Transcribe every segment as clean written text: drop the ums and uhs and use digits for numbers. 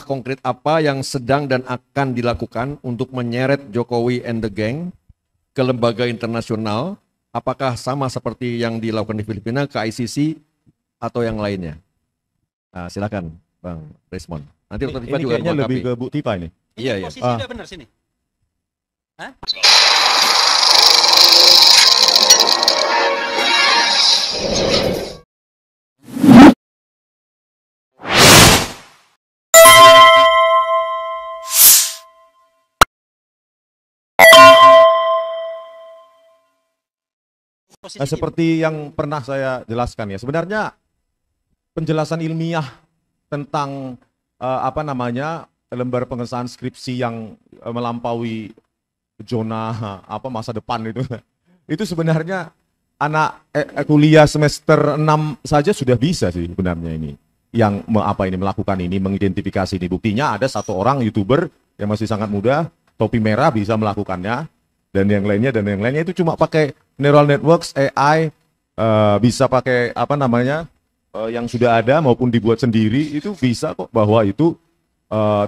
konkret apa yang sedang dan akan dilakukan untuk menyeret Jokowi and the gang ke lembaga internasional? Apakah sama seperti yang dilakukan di Filipina ke ICC atau yang lainnya? Nah, silakan Bang Resmond. Nanti Dr. Tipa Ini juga kayaknya lebih melengkapi. ke Bu Tipa ini. Iya, iya. Posisi udah benar sini. Hah? Posisi Nah, seperti yang pernah saya jelaskan ya, sebenarnya penjelasan ilmiah tentang apa namanya lembar pengesahan skripsi yang melampaui zona apa masa depan itu sebenarnya anak kuliah semester 6 saja sudah bisa sih sebenarnya ini yang melakukan ini, mengidentifikasi ini. Buktinya ada satu orang YouTuber yang masih sangat muda, topi merah, bisa melakukannya, dan yang lainnya itu cuma pakai neural networks, AI, bisa pakai apa namanya yang sudah ada maupun dibuat sendiri, itu bisa kok, bahwa itu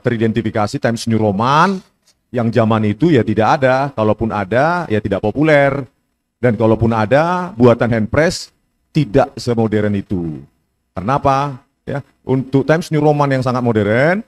teridentifikasi Times New Roman yang zaman itu ya tidak ada, kalaupun ada ya tidak populer, dan kalaupun ada buatan handpress tidak semodern itu. Kenapa? Ya, untuk Times New Roman yang sangat modern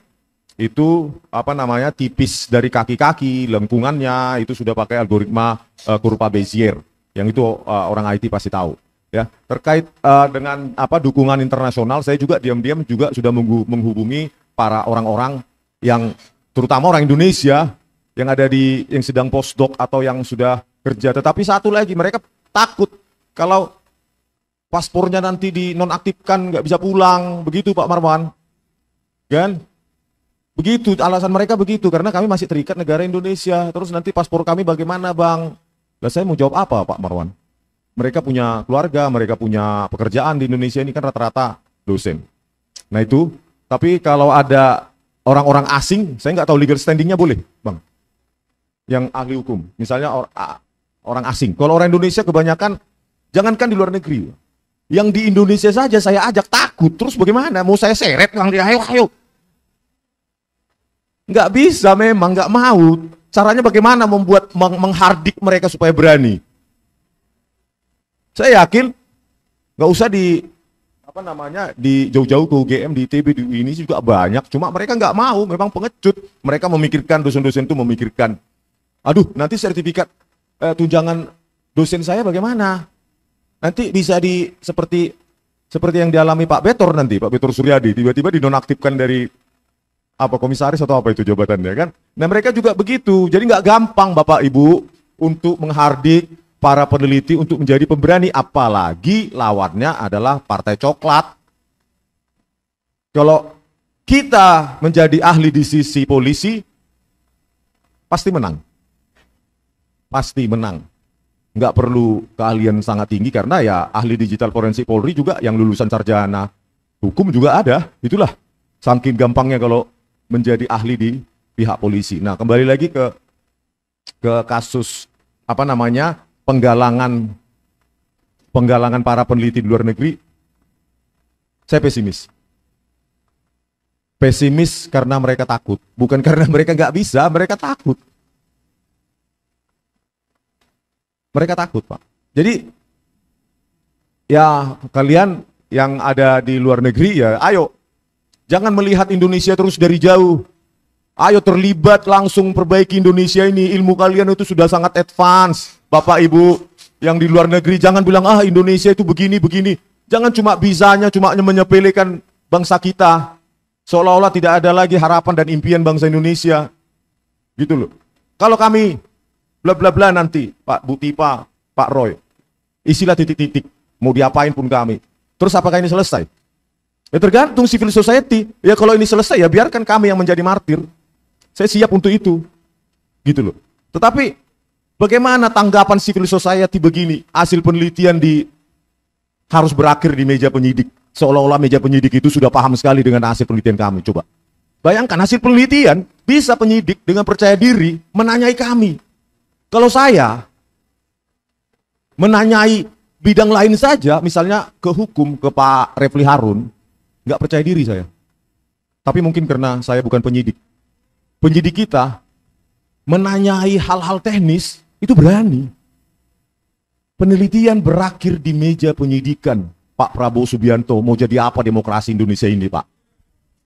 itu apa namanya tipis dari kaki-kaki, lengkungannya itu sudah pakai algoritma kurva Bezier, yang itu orang IT pasti tahu. Ya, terkait dengan apa dukungan internasional, saya juga diam-diam juga sudah menghubungi para orang-orang yang terutama orang Indonesia yang ada yang sedang postdoc atau yang sudah kerja. Tetapi satu lagi, mereka takut kalau paspornya nanti dinonaktifkan, nggak bisa pulang, begitu Pak Marwan, kan? Begitu, alasan mereka begitu, karena kami masih terikat negara Indonesia, terus nanti paspor kami bagaimana Bang? Lah saya mau jawab apa Pak Marwan? Mereka punya keluarga, mereka punya pekerjaan di Indonesia, ini kan rata-rata dosen. Nah itu, tapi kalau ada orang-orang asing, saya nggak tahu legal standingnya boleh Bang? Yang ahli hukum, misalnya orang asing. Kalau orang Indonesia kebanyakan, jangankan di luar negeri, yang di Indonesia saja saya ajak takut, terus bagaimana? Mau saya seret, ayo. Nggak bisa memang, nggak mau. Caranya bagaimana menghardik mereka supaya berani? Saya yakin nggak usah di jauh-jauh ke UGM, di ITB, di ini juga banyak. Cuma mereka nggak mau, memang pengecut. Mereka memikirkan, dosen-dosen itu memikirkan, aduh nanti sertifikat tunjangan dosen saya bagaimana? Nanti bisa seperti yang dialami Pak Betor nanti, Pak Betor Suryadi, tiba-tiba dinonaktifkan dari apa komisaris atau apa itu jabatannya kan. Nah mereka juga begitu, jadi nggak gampang Bapak Ibu untuk menghardik para peneliti untuk menjadi pemberani, apalagi lawannya adalah partai coklat. Kalau kita menjadi ahli di sisi polisi, pasti menang. Pasti menang. Nggak perlu keahlian sangat tinggi, karena ya ahli digital forensik Polri juga yang lulusan sarjana hukum juga ada. Itulah saking gampangnya kalau menjadi ahli di pihak polisi. Nah, kembali lagi ke kasus apa namanya penggalangan para peneliti di luar negeri. Saya pesimis. Pesimis karena mereka takut, bukan karena mereka nggak bisa, mereka takut. Mereka takut, Pak. Jadi, ya kalian yang ada di luar negeri, ya ayo. Jangan melihat Indonesia terus dari jauh. Ayo terlibat langsung perbaiki Indonesia ini. Ilmu kalian itu sudah sangat advance. Bapak Ibu yang di luar negeri, jangan bilang, Indonesia itu begini-begini. Jangan cuma bisanya, cuma menyepelekan bangsa kita. Seolah-olah tidak ada lagi harapan dan impian bangsa Indonesia. Gitu loh. Kalau kami bla bla bla nanti, Pak Bu Tipa, Pak Roy, isilah titik-titik, mau diapain pun kami. Terus apakah ini selesai? Ya tergantung civil society. Ya kalau ini selesai ya biarkan kami yang menjadi martir. Saya siap untuk itu. Gitu loh. Tetapi bagaimana tanggapan civil society begini? Hasil penelitian harus berakhir di meja penyidik. Seolah-olah meja penyidik itu sudah paham sekali dengan hasil penelitian kami. Coba bayangkan hasil penelitian, bisa penyidik dengan percaya diri menanyai kami. Kalau saya menanyai bidang lain saja, misalnya ke hukum, ke Pak Refli Harun, nggak percaya diri saya. Tapi mungkin karena saya bukan penyidik. Penyidik kita menanyai hal-hal teknis itu berani. Penelitian berakhir di meja penyidikan. Pak Prabowo Subianto mau jadi apa demokrasi Indonesia ini, Pak?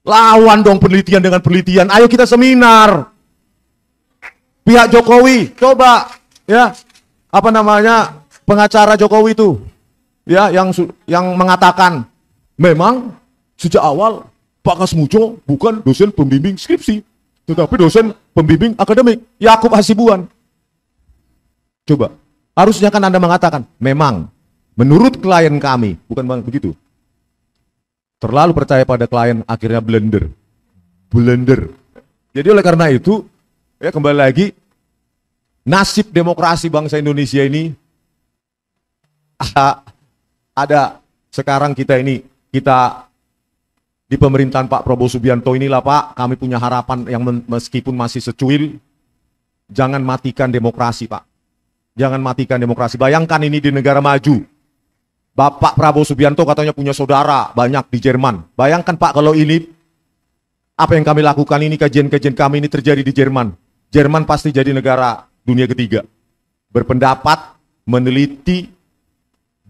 Lawan dong penelitian dengan penelitian. Ayo kita seminar. Pihak Jokowi, coba ya, apa namanya, pengacara Jokowi itu ya yang mengatakan memang sejak awal Pak Kasmujo bukan dosen pembimbing skripsi, tetapi dosen pembimbing akademik, Yakub Hasibuan. Coba, harusnya kan Anda mengatakan, memang menurut klien kami, bukan begitu. Terlalu percaya pada klien, akhirnya blunder. Jadi oleh karena itu, ya kembali lagi, nasib demokrasi bangsa Indonesia ini ada sekarang kita di pemerintahan Pak Prabowo Subianto inilah, Pak, kami punya harapan yang meskipun masih secuil, jangan matikan demokrasi, Pak. Jangan matikan demokrasi. Bayangkan ini di negara maju. Bapak Prabowo Subianto katanya punya saudara banyak di Jerman. Bayangkan, Pak, kalau ini, apa yang kami lakukan ini, kajian-kajian kami ini terjadi di Jerman. Jerman pasti jadi negara dunia ketiga. Berpendapat, meneliti,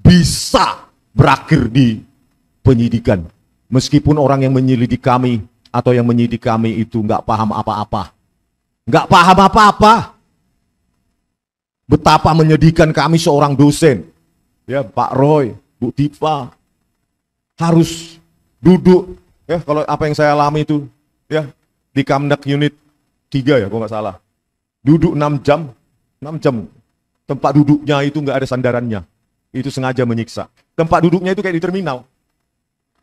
bisa berakhir di penyidikan. Meskipun orang yang menyelidik kami atau yang menyidik kami itu nggak paham apa-apa. Nggak paham apa-apa. Betapa menyedihkan kami seorang dosen. Ya, Pak Roy, Bu Tifa, harus duduk, ya kalau apa yang saya alami itu, ya di Kamdak Unit 3 ya, kalau nggak salah. Duduk 6 jam, tempat duduknya itu nggak ada sandarannya. Itu sengaja menyiksa. Tempat duduknya itu kayak di terminal.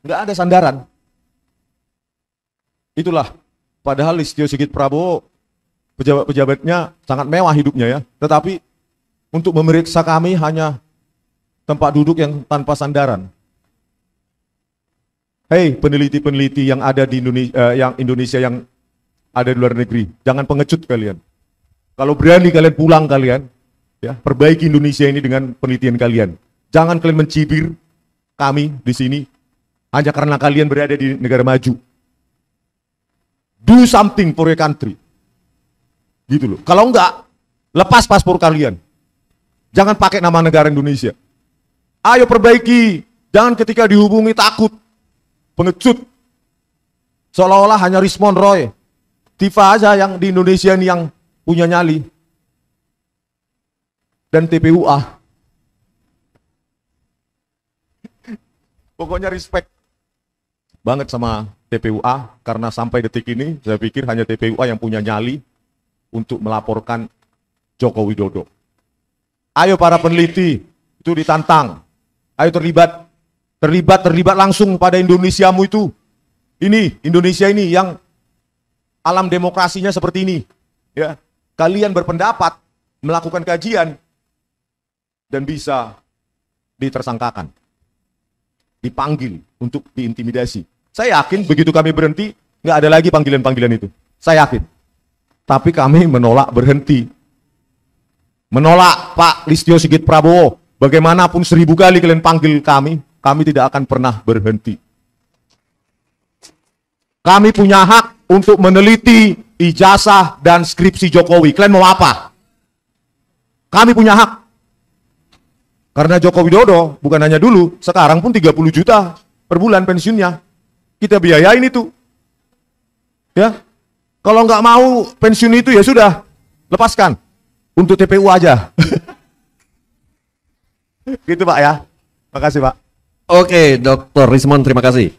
Nggak ada sandaran. Itulah, padahal Listio Sigit Prabowo, pejabat-pejabatnya sangat mewah hidupnya ya. Tetapi untuk memeriksa kami hanya tempat duduk yang tanpa sandaran. Hei peneliti-peneliti yang ada di Indonesia, yang ada di luar negeri, jangan pengecut kalian. Kalau berani kalian pulang kalian, ya perbaiki Indonesia ini dengan penelitian kalian. Jangan kalian mencibir kami di sini hanya karena kalian berada di negara maju. Do something for your country. Gitu loh. Kalau enggak, lepas paspor kalian. Jangan pakai nama negara Indonesia. Ayo perbaiki. Jangan ketika dihubungi takut. Pengecut. Seolah-olah hanya Rismond Roy, Tifa aja yang di Indonesia ini yang punya nyali. Dan TPUA. Pokoknya respect banget sama TPUA. Karena sampai detik ini saya pikir hanya TPUA yang punya nyali untuk melaporkan Joko Widodo. Ayo para peneliti, itu ditantang. Ayo terlibat langsung pada Indonesiamu itu. Ini, Indonesia ini yang alam demokrasinya seperti ini. Ya, kalian berpendapat, melakukan kajian, dan bisa ditersangkakan. Dipanggil untuk diintimidasi. Saya yakin begitu kami berhenti, nggak ada lagi panggilan-panggilan itu. Saya yakin. Tapi kami menolak berhenti. Menolak Pak Listio Sigit Prabowo. Bagaimanapun 1000 kali kalian panggil kami tidak akan pernah berhenti. Kami punya hak untuk meneliti ijazah dan skripsi Jokowi. Kalian mau apa? Kami punya hak. Karena Joko Widodo bukan hanya dulu, sekarang pun 30 juta per bulan pensiunnya. Kita biayain itu. Ya. Kalau nggak mau pensiun itu ya sudah, lepaskan. Untuk TPU aja. Gitu Pak ya. Makasih Pak. Oke, Dr. Rismond, terima kasih.